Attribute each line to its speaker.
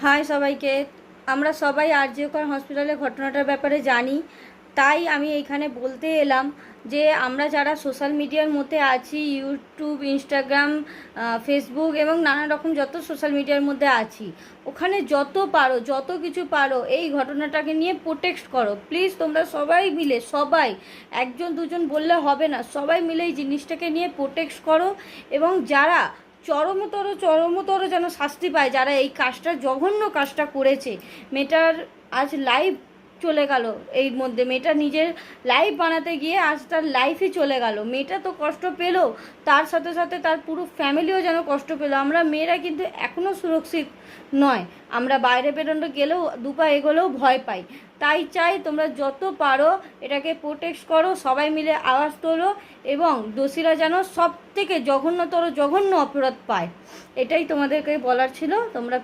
Speaker 1: High সবাইকে। আমরা সবাই আরজিকর হসপিটালের ঘটনাটার ব্যাপারে জানি, তাই আমি এইখানে বলতে এলাম যে আমরা যারা সোশ্যাল মিডিয়ার মধ্যে আছি, ইউটিউব, ইনস্টাগ্রাম, ফেসবুক এবং নানা রকম যত সোশ্যাল মিডিয়ার মধ্যে আছি, ওখানে যত পারো, যত কিছু পারো, এই ঘটনাটাকে নিয়ে প্রোটেক্ট করো প্লিজ। তোমরা সবাই মিলে, সবাই, একজন দুজন বললে হবে না, সবাই মিলে এই জিনিসটাকে নিয়ে প্রোটেক্ট করো। এবং যারা চরমতর যেন শাস্তি পায়, যারা এই কাজটা, জঘন্য কাজটা করেছে। মেয়েটার আজ লাইফ চলে গেল, এর মধ্যে মেয়েটা নিজের লাইফ বানাতে গিয়ে আজ তার লাইফই চলে গেল। মেয়েটা তো কষ্ট পেলো, তার সাথে সাথে তার পুরো ফ্যামিলিও যেন কষ্ট পেলো। আমরা মেয়েরা কিন্তু এখনও সুরক্ষিত নয়, আমরা বাইরে বেরোনো গেলেও দুপা এগোলেও ভয় পাই। তাই চাই তোমরা যত পারো এটাকে প্রোটেক্ট করো, সবাই মিলে আওয়াজ তোলো এবং দোষীরা যেন সব থেকে জঘন্যতর জঘন্য অপরাধ পায়। এটাই তোমাদেরকে বলার ছিল। তোমরা